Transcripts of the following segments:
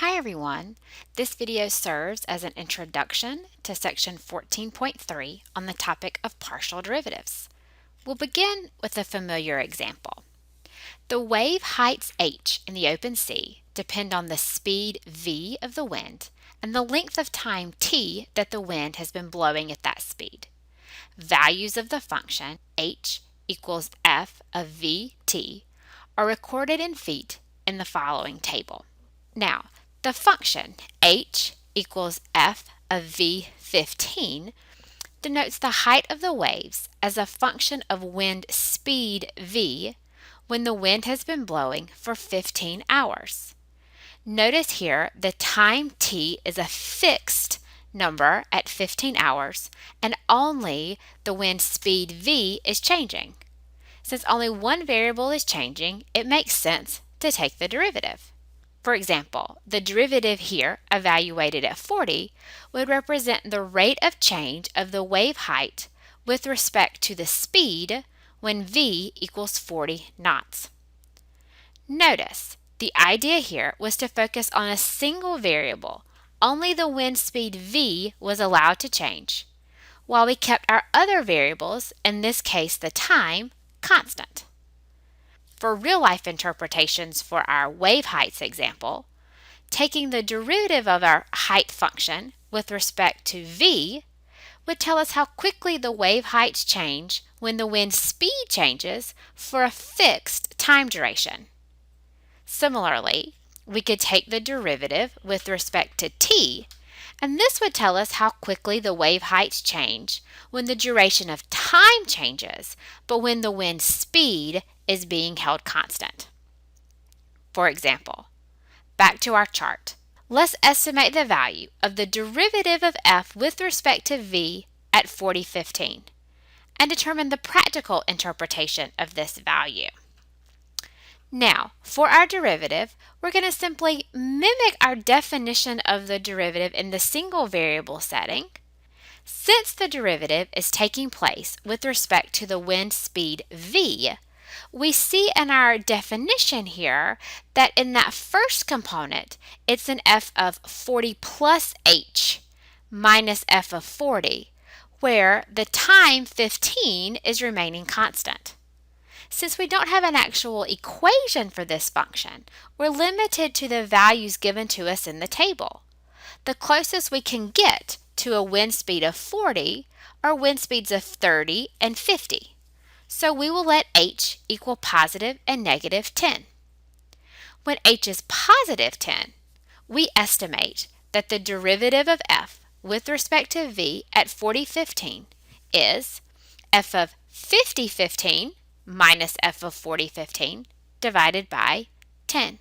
Hi everyone! This video serves as an introduction to section 14.3 on the topic of partial derivatives. We'll begin with a familiar example. The wave heights h in the open sea depend on the speed v of the wind and the length of time t that the wind has been blowing at that speed. Values of the function h equals f of vt are recorded in feet in the following table. Now, the function h equals f of v15 denotes the height of the waves as a function of wind speed v when the wind has been blowing for 15 hours. Notice here the time t is a fixed number at 15 hours and only the wind speed v is changing. Since only one variable is changing, it makes sense to take the derivative. For example, the derivative here, evaluated at 40, would represent the rate of change of the wave height with respect to the speed when v equals 40 knots. Notice, the idea here was to focus on a single variable. Only the wind speed v was allowed to change, while we kept our other variables, in this case the time, constant. For real-life interpretations for our wave heights example, taking the derivative of our height function with respect to v would tell us how quickly the wave heights change when the wind speed changes for a fixed time duration. Similarly, we could take the derivative with respect to t, and this would tell us how quickly the wave heights change when the duration of time changes, but when the wind speed is being held constant. For example, back to our chart. Let's estimate the value of the derivative of f with respect to v at 4015 and determine the practical interpretation of this value. Now, for our derivative, we're going to simply mimic our definition of the derivative in the single variable setting. Since the derivative is taking place with respect to the wind speed v, we see in our definition here that in that first component, it's an f of 40 plus h minus f of 40, where the time 15 is remaining constant. Since we don't have an actual equation for this function, we're limited to the values given to us in the table. The closest we can get to a wind speed of 40 are wind speeds of 30 and 50. So we will let h equal positive and negative 10. When h is positive 10, we estimate that the derivative of f with respect to v at 4015 is f of 5015 minus f of 4015 divided by 10.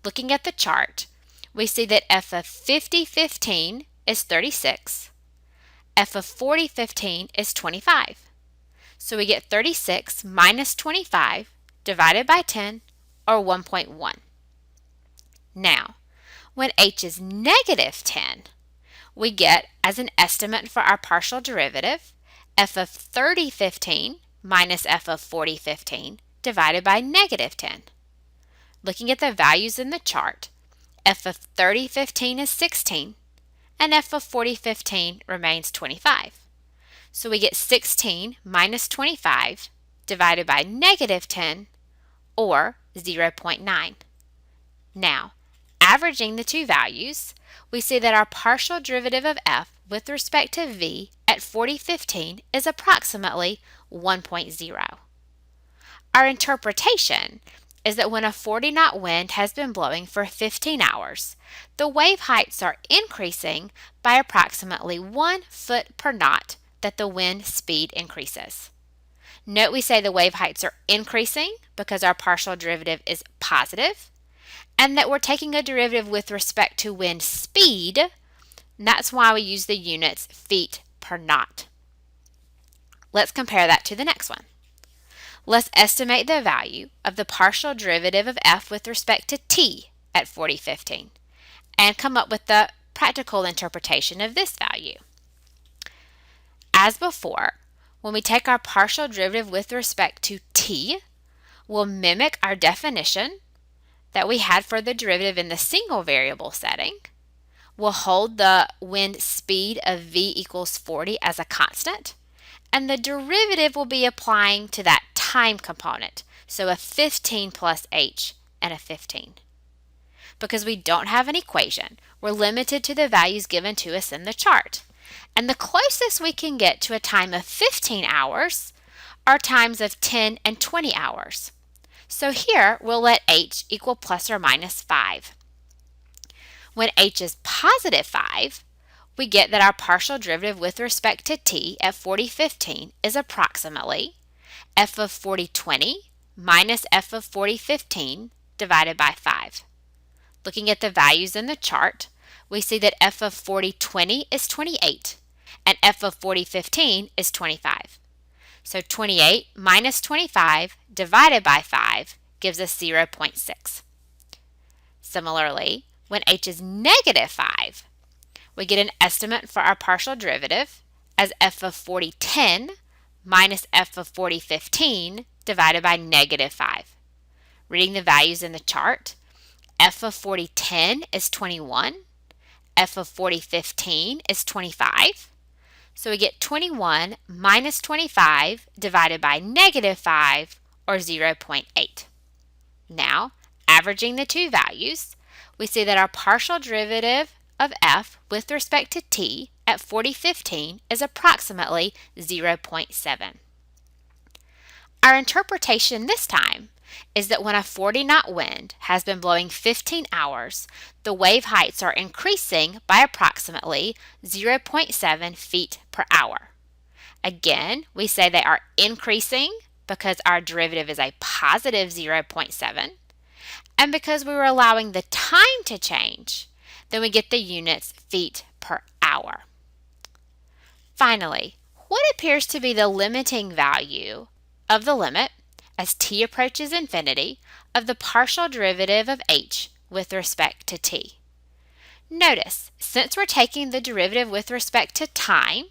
Looking at the chart, we see that f of 5015 is 36, f of 4015 is 25. So we get 36 minus 25 divided by 10, or 1.1. Now, when h is negative 10, we get, as an estimate for our partial derivative, f of 3015 minus f of 4015 divided by negative 10. Looking at the values in the chart, f of 3015 is 16, and f of 4015 remains 25. So we get 16 minus 25 divided by negative 10, or 0.9. Now, averaging the two values, we see that our partial derivative of f with respect to v at 4015 is approximately 1.0. Our interpretation is that when a 40-knot wind has been blowing for 15 hours, the wave heights are increasing by approximately 1 foot per knot that the wind speed increases. Note we say the wave heights are increasing because our partial derivative is positive, and that we're taking a derivative with respect to wind speed, and that's why we use the units feet per knot. Let's compare that to the next one. Let's estimate the value of the partial derivative of f with respect to t at 4015 and come up with the practical interpretation of this value. As before, when we take our partial derivative with respect to t, we'll mimic our definition that we had for the derivative in the single variable setting. We'll hold the wind speed of v equals 40 as a constant, and the derivative will be applying to that time component, so a 15 plus h and a 15. Because we don't have an equation, we're limited to the values given to us in the chart. And the closest we can get to a time of 15 hours are times of 10 and 20 hours. So here we'll let h equal plus or minus 5. When h is positive 5, we get that our partial derivative with respect to t at 40/15 is approximately f of 40/20 minus f of 40/15 divided by 5. Looking at the values in the chart, we see that f of 40/20 is 28 and f of 40/15 is 25. So 28 minus 25 divided by 5 gives us 0.6. Similarly, when h is negative 5, we get an estimate for our partial derivative as f of 40/10 minus f of 40/15 divided by negative 5. Reading the values in the chart, f of 40/10 is 21, f of 40/15 is 25. So we get 21 minus 25 divided by negative 5, or 0.8. Now, averaging the two values, we see that our partial derivative of f with respect to t at 40/15 is approximately 0.7. Our interpretation this time is that when a 40-knot wind has been blowing 15 hours, the wave heights are increasing by approximately 0.7 feet per hour. Again, we say they are increasing because our derivative is a positive 0.7, and because we were allowing the time to change, then we get the units feet per hour. Finally, what appears to be the limiting value of the limit as t approaches infinity of the partial derivative of h with respect to t? Notice, since we're taking the derivative with respect to time,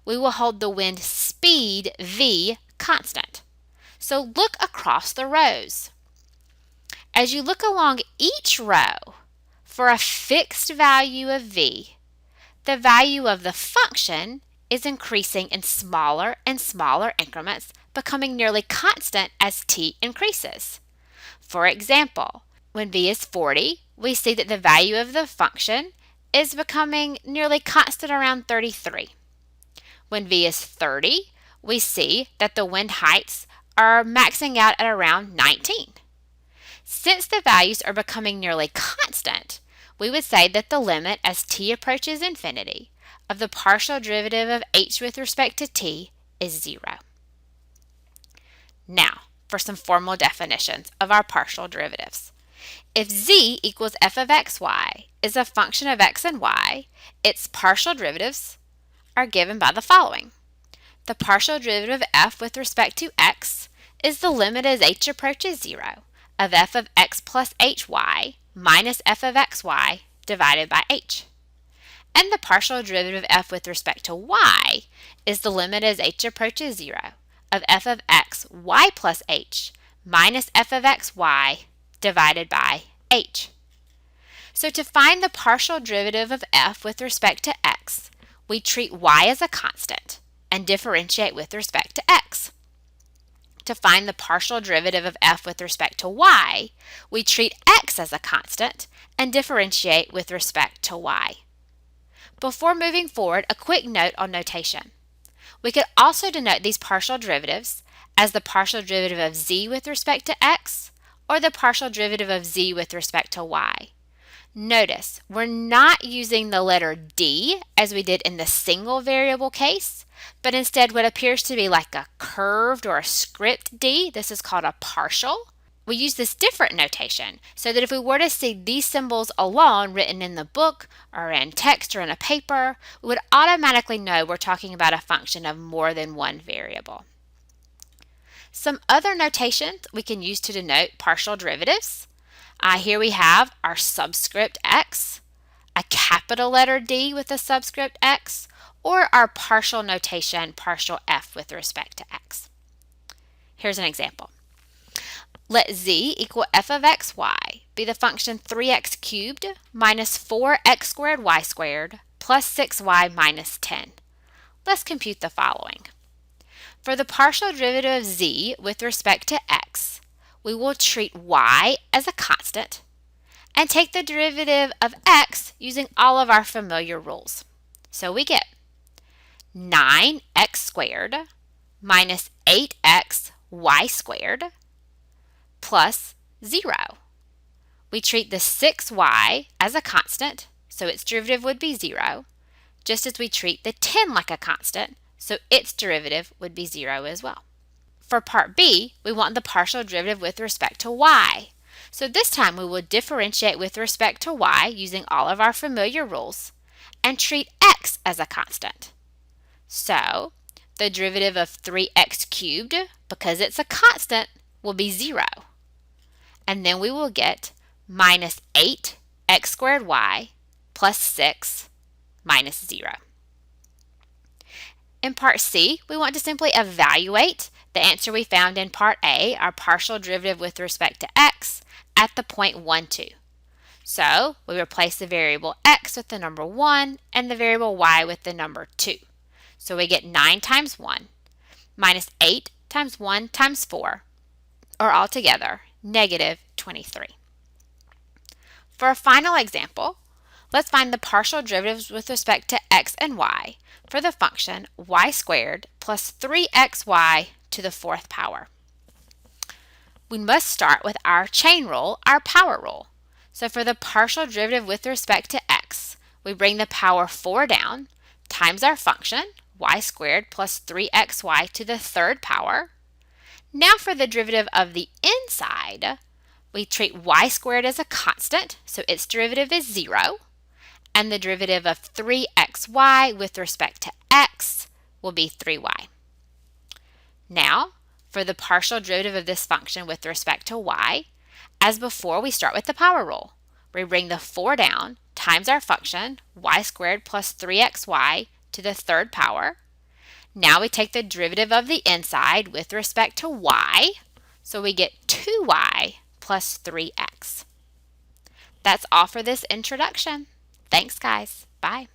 we will hold the wind speed v constant. So look across the rows. As you look along each row for a fixed value of v, the value of the function is increasing in smaller and smaller increments, becoming nearly constant as t increases. For example, when v is 40, we see that the value of the function is becoming nearly constant around 33. When v is 30, we see that the wind heights are maxing out at around 19. Since the values are becoming nearly constant, we would say that the limit as t approaches infinity of the partial derivative of h with respect to t is 0. Now, for some formal definitions of our partial derivatives. If z equals f of xy is a function of x and y, its partial derivatives are given by the following. The partial derivative of f with respect to x is the limit as h approaches 0 of f of x plus hy minus f of xy divided by h. And the partial derivative of f with respect to y is the limit as h approaches 0 of f of x y plus h minus f of xy divided by h. So to find the partial derivative of f with respect to x, we treat y as a constant and differentiate with respect to x. To find the partial derivative of f with respect to y, we treat x as a constant and differentiate with respect to y. Before moving forward, a quick note on notation. We could also denote these partial derivatives as the partial derivative of z with respect to x or the partial derivative of z with respect to y. Notice, we're not using the letter d as we did in the single variable case, but instead what appears to be like a curved or a script d, this is called a partial. We use this different notation so that if we were to see these symbols alone written in the book or in text or in a paper, we would automatically know we're talking about a function of more than one variable. Some other notations we can use to denote partial derivatives. Here we have our subscript x, a capital letter D with a subscript x, or our partial notation partial f with respect to x. Here's an example. Let z equal f of xy be the function 3x cubed minus 4x squared y squared plus 6y minus 10. Let's compute the following. For the partial derivative of z with respect to x, we will treat y as a constant and take the derivative of x using all of our familiar rules. So we get 9x squared minus 8x y squared plus 0. We treat the 6y as a constant, so its derivative would be 0, just as we treat the 10 like a constant, so its derivative would be 0 as well. For part B, we want the partial derivative with respect to y. So this time we will differentiate with respect to y using all of our familiar rules and treat x as a constant. So the derivative of 3x cubed, because it's a constant, will be 0. And then we will get minus 8x squared y plus 6 minus 0. In part C, we want to simply evaluate the answer we found in part A, our partial derivative with respect to x, at the point 1, 2. So we replace the variable x with the number 1 and the variable y with the number 2. So we get 9 times 1 minus 8 times 1 times 4, or altogether, negative 23. For a final example, let's find the partial derivatives with respect to x and y for the function y squared plus 3xy to the 4th power. We must start with our chain rule, our power rule. So for the partial derivative with respect to x, we bring the power 4 down times our function y squared plus 3xy to the 3rd power. Now for the derivative of the inside, we treat y squared as a constant, so its derivative is 0, and the derivative of 3xy with respect to x will be 3y. Now, for the partial derivative of this function with respect to y, as before, we start with the power rule. We bring the 4 down times our function y squared plus 3xy to the 3rd power. Now we take the derivative of the inside with respect to y, so we get 2y plus 3x. That's all for this introduction. Thanks, guys. Bye.